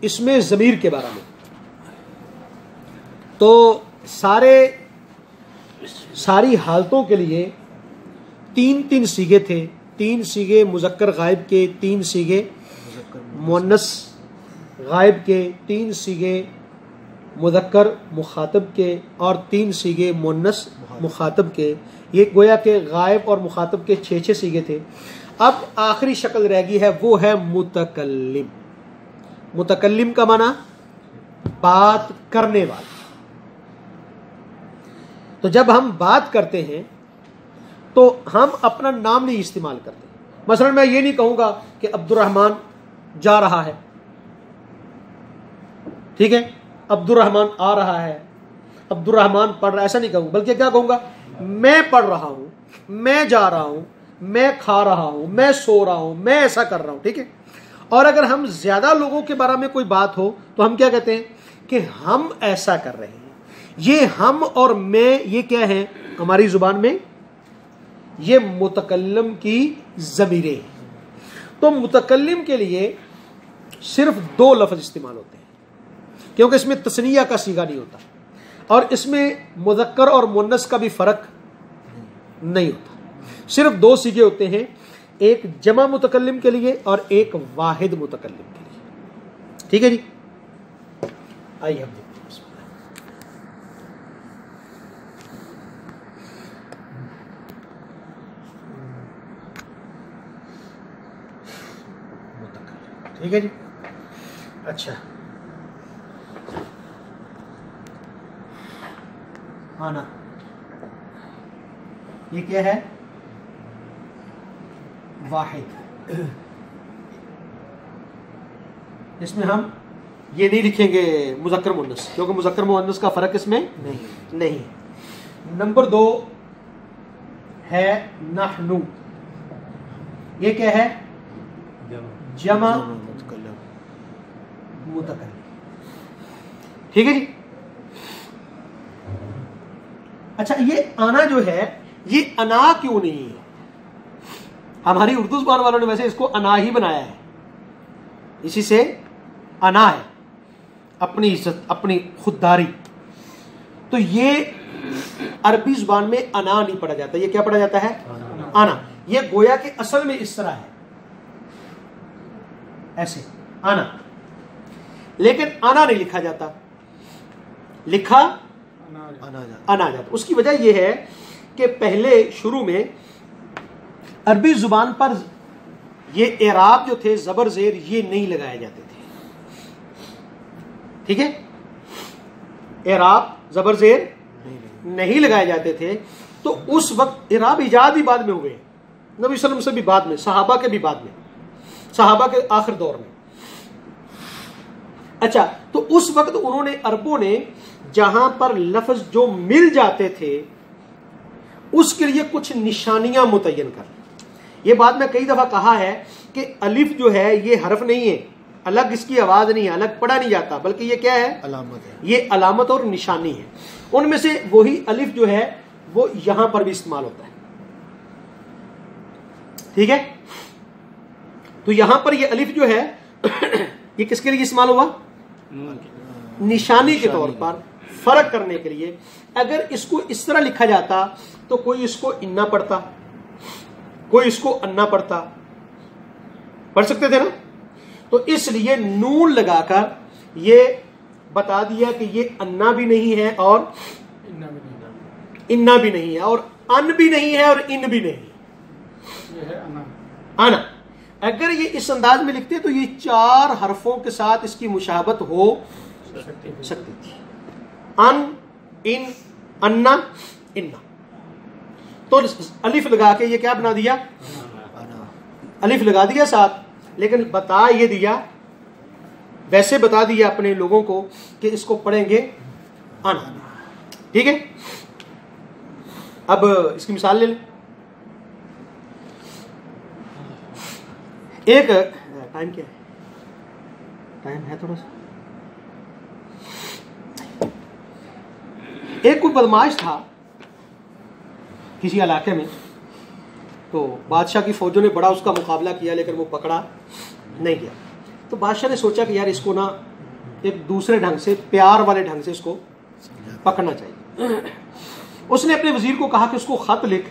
इसमें ज़मीर के बारे में, तो सारी हालतों के लिए 3 सीगे थे। 3 सीगे मुज़क्कर गायब के, 3 सीगे मुअन्नस गायब के, 3 सीगे मुज़क्कर मुखातब के और 3 सीगे मुअन्नस मुखातब के। ये गोया के गायब और मुखातब के 6 सीगे थे। अब आखिरी शक्ल रह गई है, वो है मुतकल्लिम। मुतकल्लिम का माना बात करने वाला। तो जब हम बात करते हैं तो हम अपना नाम नहीं इस्तेमाल करते। मसलन मैं ये नहीं कहूंगा कि अब्दुर्रहमान जा रहा है, ठीक है, अब्दुर्रहमान आ रहा है, अब्दुर्रहमान पढ़ रहा है, ऐसा नहीं कहूंगा। बल्कि क्या कहूंगा, मैं पढ़ रहा हूं, मैं जा रहा हूं, मैं खा रहा हूं, मैं सो रहा हूं, मैं ऐसा कर रहा हूं, ठीक है। और अगर हम ज्यादा लोगों के बारे में कोई बात हो तो हम क्या कहते हैं कि हम ऐसा कर रहे हैं। ये हम और मैं, ये क्या है हमारी जुबान में, ये मुतकल्लिम की ज़मीरें हैं। तो मुतकल्लिम के लिए सिर्फ 2 लफ्ज इस्तेमाल होते हैं, क्योंकि इसमें तस्निया का सीगा नहीं होता और इसमें मुज़क्कर और मुअन्नस का भी फर्क नहीं होता। सिर्फ 2 सीगे होते हैं, एक जमा मुतकल्लिम के लिए और एक वाहिद मुतकल्लिम के लिए, ठीक है जी। आइए हम देखते हैं। ठीक है जी। अच्छा, आना, ये क्या है, वाहिद। इसमें हम ये नहीं लिखेंगे मुज़क्कर मुअन्नस, क्योंकि मुज़क्कर मुअन्नस का फर्क इसमें नहीं। नंबर 2 है नहनु। ये क्या है, जमा मुतकल्लिम, ठीक है जी। अच्छा, ये आना जो है, ये अना क्यों नहीं है? हमारी उर्दू ज़बान वालों ने वैसे इसको अना ही बनाया है, इसी से अना है, अपनी इज्जत, अपनी खुददारी। तो ये अरबी ज़बान में अना नहीं पढ़ा जाता, ये क्या पढ़ा जाता है, आना। ये गोया के असल में इस तरह है, ऐसे आना, लेकिन आना नहीं लिखा जाता, लिखा अना जाता। उसकी वजह यह है कि पहले शुरू में अरबी जुबान पर ये एराब जो थे, जबर जेर, ये नहीं लगाए जाते थे, ठीक है। एराब जबर जेर नहीं लगाए जाते थे। तो उस वक्त एराब इजाद ही बाद में हुए, नबी सल्लल्लाहु अलैहि वसल्लम से भी बाद में, सहाबा के भी बाद में, सहाबा के आखिर दौर में। अच्छा, तो उस वक्त उन्होंने, अरबों ने, जहां पर लफ्ज जो मिल जाते थे उसके लिए कुछ निशानियां मुतय्यन कर। ये बात मैं कई दफा कहा है कि अलिफ जो है ये हरफ नहीं है, अलग इसकी आवाज नहीं है, अलग पढ़ा नहीं जाता, बल्कि ये क्या है, अलामत है। ये अलामत और निशानी है। उनमें से वही अलिफ जो है वो यहां पर भी इस्तेमाल होता है, ठीक है। तो यहां पर ये अलिफ जो है ये किसके लिए इस्तेमाल हुआ, निशानी के तौर पर, फर्क करने के लिए। अगर इसको इस तरह लिखा जाता तो कोई इसको इन्ना पढ़ता, कोई इसको अन्ना पढ़ता, पढ़ सकते थे ना। तो इसलिए नून लगाकर ये बता दिया कि ये अन्ना भी नहीं है और इन्ना भी नहीं है, और अन भी नहीं है और इन भी नहीं है, ये है आना। अगर ये इस अंदाज में लिखते तो ये 4 हरफों के साथ इसकी मुशाबत हो सकती थी, अन, इन, अन्ना, इन्ना। तो अलिफ लगा के ये क्या बना दिया, अलिफ लगा दिया साथ, लेकिन बता ये दिया, वैसे बता दिया अपने लोगों को कि इसको पढ़ेंगे अन, ठीक है। अब इसकी मिसाल ले लें। एक टाइम क्या है, टाइम है थोड़ा सा। एक कोई बदमाश था किसी इलाके में, तो बादशाह की फौजों ने बड़ा उसका मुकाबला किया, लेकिन वो पकड़ा नहीं गया। तो बादशाह ने सोचा कि यार इसको ना एक दूसरे ढंग से, प्यार वाले ढंग से इसको पकड़ना चाहिए। उसने अपने वजीर को कहा कि उसको खत लिख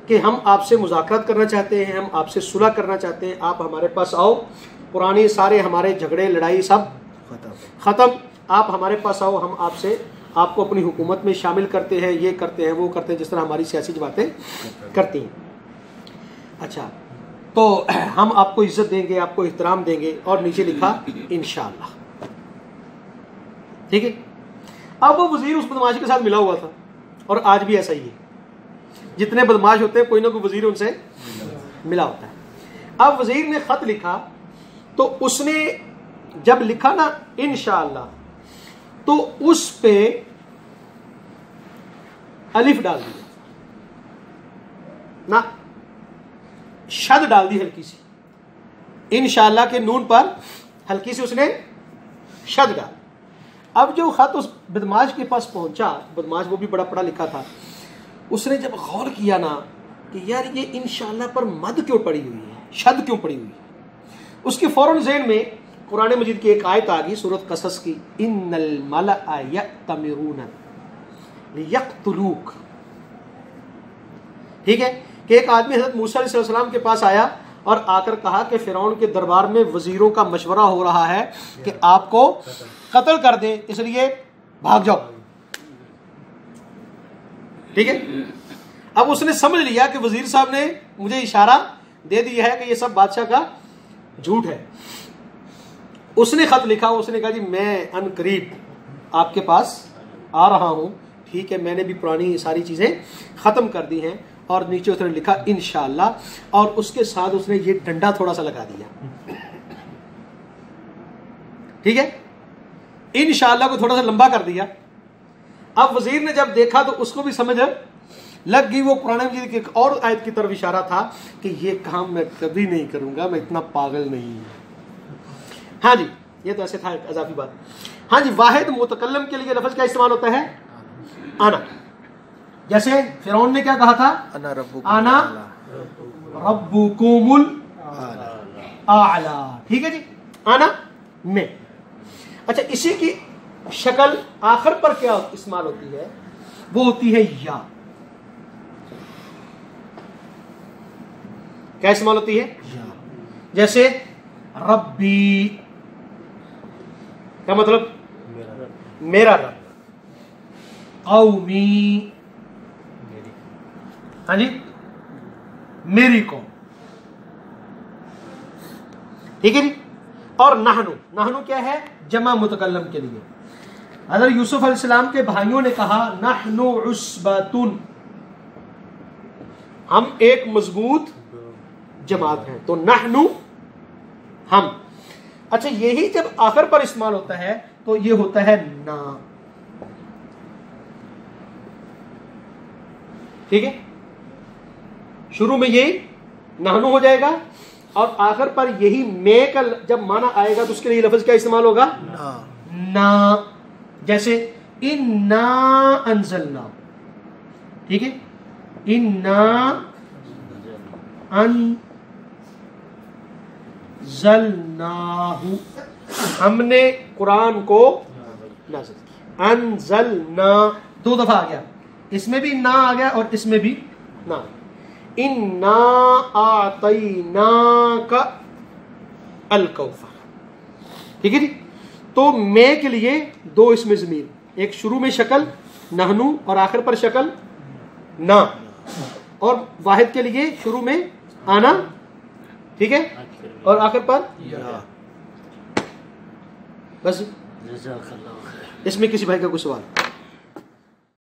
कि हम आपसे मुज़ाकरात करना चाहते हैं, हम आपसे सुलह करना चाहते हैं, आप हमारे पास आओ, पुराने सारे हमारे झगड़े लड़ाई सब ख़त्म, आप हमारे पास आओ, हम आपको अपनी हुकूमत में शामिल करते हैं, ये करते हैं, वो करते हैं, जिस तरह हमारी सियासी बातें करती हैं। अच्छा, तो हम आपको इज्जत देंगे, आपको एहतराम देंगे, और नीचे लिखा इंशाअल्लाह। ठीक है। अब वो वजीर उस बदमाश के साथ मिला हुआ था, और आज भी ऐसा ही है, जितने बदमाश होते हैं कोई ना कोई वजीर उनसे मिला होता है। अब वजीर ने खत लिखा, तो उसने जब लिखा ना इंशाअल्लाह, तो उस पे अलिफ डाल दिया ना, शद डाल दी हल्की सी, इंशाअल्लाह के नून पर हल्की सी उसने शद डाल। अब जो खत उस बदमाश के पास पहुंचा, बदमाश वो भी बड़ा पढ़ा लिखा था, उसने जब गौर किया ना कि यार ये इंशाअल्लाह पर मद क्यों पड़ी हुई है, शद क्यों पड़ी हुई है, उसके फौरन ज़हन में कुरान मजीद की एक आयत आ गई, सूरत कसस की, इन्नल मलअ यअतमिरून लियक़्तुलूक। ठीक है, कि एक आदमी हज़रत मूसा अलैहिस्सलाम के पास आया और आकर कहा कि फिरौन के दरबार में वजीरों का मशवरा हो रहा है कि आपको कत्ल कर दें, इसलिए भाग जाओ। ठीक है। अब उसने समझ लिया कि वजीर साहब ने मुझे इशारा दे दिया है कि ये सब बादशाह का झूठ है। उसने खत लिखा, उसने कहा जी मैं अनकरीब आपके पास आ रहा हूं, ठीक है, मैंने भी पुरानी सारी चीजें खत्म कर दी हैं, और नीचे उसने लिखा इंशाअल्लाह, और उसके साथ उसने ये डंडा थोड़ा सा लगा दिया। ठीक है, इंशाअल्लाह को थोड़ा सा लंबा कर दिया। अब वजीर ने जब देखा तो उसको भी समझ लग गई, वो कुरान मजीद की एक और आयत की तरफ इशारा था कि ये काम मैं कभी नहीं करूंगा, मैं इतना पागल नहीं हूं। हाँ जी, ये तो ऐसे था एक अजाफी बात। हाँ जी, वाहिद मुतकल्लम के लिए लफ्ज क्या इस्तेमाल होता है, आना। जैसे फिरौन ने क्या कहा था, आना रब्बुकुमुल आला। ठीक है जी, आना मैं। अच्छा, इसी की शक्ल आखिर पर क्या इस्तेमाल होती है, वो होती है या। क्या इस्तेमाल होती है, या। जैसे रब्बी, क्या मतलब, मेरा रब। कौमी, हाँ जी, मेरी कौम। ठीक है जी। और नहनु, नहनु क्या है, जमा मुतकल्लम के लिए। हज़रत यूसुफ अलैहिस्सलाम के भाइयों ने कहा नहनु उस्बतुन, हम एक मजबूत जमात हैं, तो नहनु हम। अच्छा, यही जब आखिर पर इस्तेमाल होता है तो ये होता है ना। ठीक है, शुरू में ये नहनु हो जाएगा, और आखिर पर यही मैं का जब माना आएगा तो उसके लिए लफ्ज क्या इस्तेमाल होगा, ना। जैसे इन्ना अंज़लना। ठीक है, इन्ना अंज़लनाहु, हमने कुरान को नाज़िल किया। अंज़लना दो दफा आ गया, इसमें भी ना आ गया और इसमें भी ना। इन्ना आतैनाका अल कौसर। ठीक है जी। तो मैं के लिए दो इसमें ज़मीर, एक शुरू में शक्ल नहनु और आखिर पर शक्ल ना, और वाहिद के लिए शुरू में आना, ठीक है, और आखिर पर बस। इसमें किसी भाई का कोई सवाल?